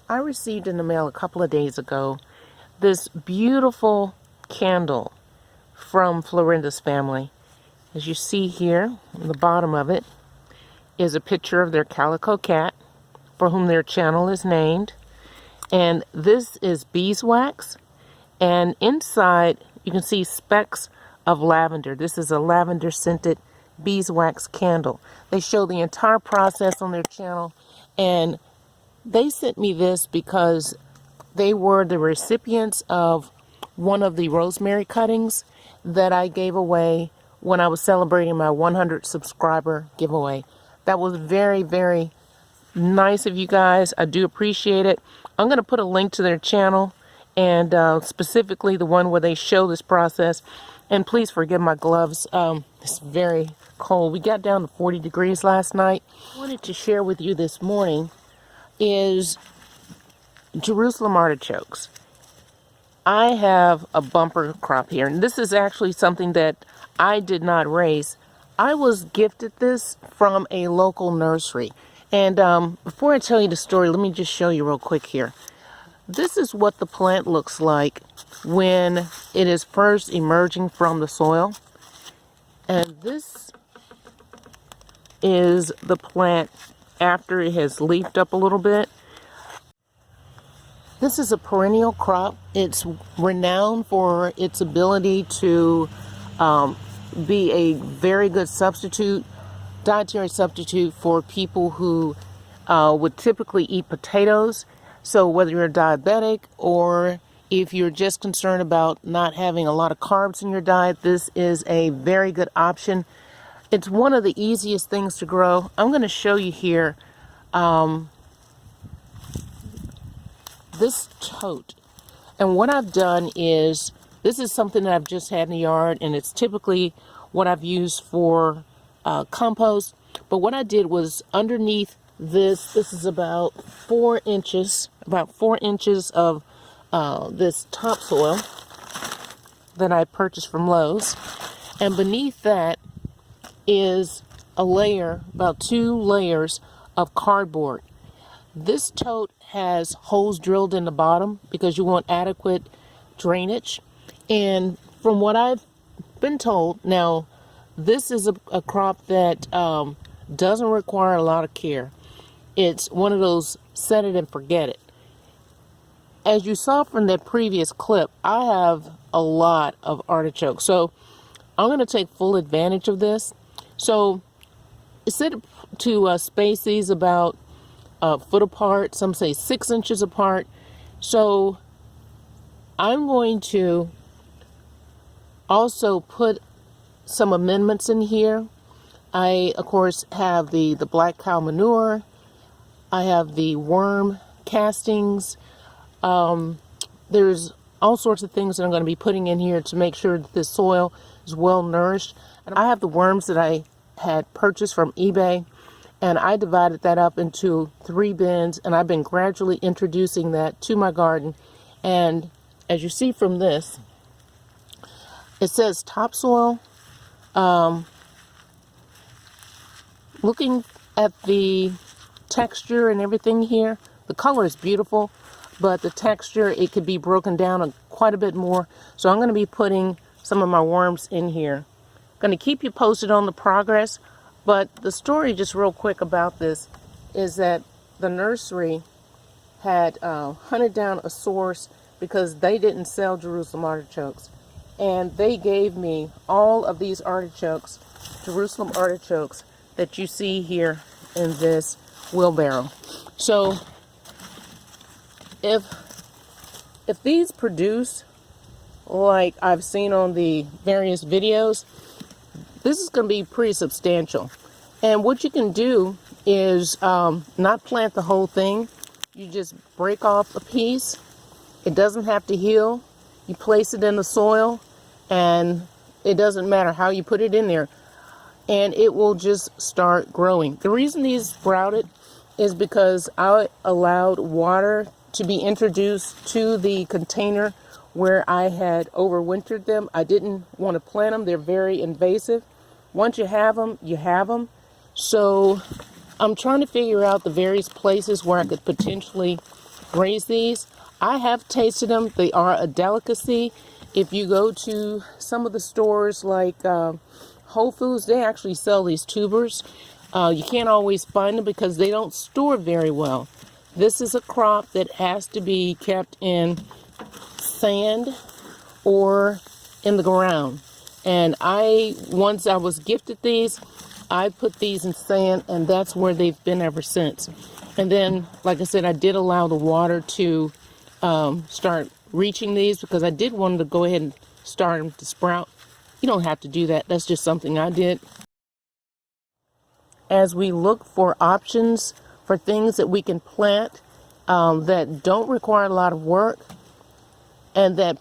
I received in the mail a couple of days ago this beautiful candle from Florinda's family. As you see here, on the bottom of it is a picture of their calico cat, for whom their channel is named. And this is beeswax, and inside you can see specks of lavender. This is a lavender scented beeswax candle. They show the entire process on their channel, and they sent me this because they were the recipients of one of the rosemary cuttings that I gave away when I was celebrating my 100 subscriber giveaway. That was very, very nice of you guys. I do appreciate it. I'm going to put a link to their channel, and specifically the one where they show this process. And please forgive my gloves. It's very cold. We got down to 40 degrees last night. What I wanted to share with you this morning is Jerusalem artichokes. I have a bumper crop here, and this is actually something that I did not raise. I was gifted this from a local nursery. And before I tell you the story, let me just show you real quick here. This is what the plant looks like when it is first emerging from the soil. And this is the plant after it has leafed up a little bit. This is a perennial crop. It's renowned for its ability to be a very good substitute, dietary substitute for people who would typically eat potatoes. So whether you're diabetic or if you're just concerned about not having a lot of carbs in your diet, this is a very good option. It's one of the easiest things to grow. I'm going to show you here this tote. And what I've done is, this is something that I've just had in the yard, and it's typically what I've used for compost. But what I did was underneath this is about 4 inches, of this topsoil that I purchased from Lowe's. And beneath that is a layer, about 2 layers of cardboard. This tote has holes drilled in the bottom because you want adequate drainage. And from what I've been told, now this is a crop that doesn't require a lot of care. It's one of those set it and forget it. As you saw from that previous clip, I have a lot of artichokes, so I'm going to take full advantage of this. So it's set to space these about a foot apart, some say 6 inches apart. So I'm going to also put some amendments in here. I, of course, have the black cow manure. I have the worm castings. There's all sorts of things that I'm going to be putting in here to make sure that this soil is well nourished. And I have the worms that I had purchased from eBay, and I divided that up into 3 bins, and I've been gradually introducing that to my garden. And as you see from this, it says topsoil. Looking at the texture and everything here, the color is beautiful, but the texture, it could be broken down quite a bit more. So I'm going to be putting some of my worms in here. Going to keep you posted on the progress. But the story, just real quick about this, is that the nursery had hunted down a source because they didn't sell Jerusalem artichokes. And they gave me all of these artichokes, Jerusalem artichokes, that you see here in this wheelbarrow. So if these produce like I've seen on the various videos, this is going to be pretty substantial. And what you can do is not plant the whole thing. You just break off a piece. It doesn't have to heal. You place it in the soil, and it doesn't matter how you put it in there, and it will just start growing. The reason these sprouted is because I allowed water to be introduced to the container where I had overwintered them. I didn't want to plant them. They're very invasive. Once you have them, you have them. So I'm trying to figure out the various places where I could potentially raise these. I have tasted them. They are a delicacy. If you go to some of the stores like Whole Foods, they actually sell these tubers. You can't always find them because they don't store very well. This is a crop that has to be kept in sand or in the ground. And once I was gifted these, I put these in sand, and that's where they've been ever since. And then, like I said, I did allow the water to start reaching these because I did want to go ahead and start them to sprout. You don't have to do that. That's just something I did. As we look for options for things that we can plant that don't require a lot of work, and that,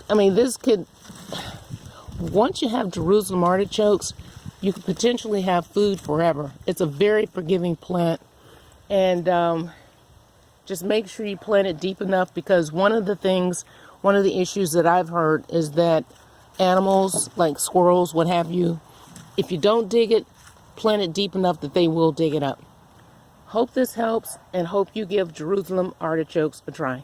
I mean, this could, once you have Jerusalem artichokes, you could potentially have food forever. It's a very forgiving plant, and just make sure you plant it deep enough, because one of the issues that I've heard is that animals like squirrels, what have you, if you don't dig it, plant it deep enough, that they will dig it up. Hope this helps, and hope you give Jerusalem artichokes a try.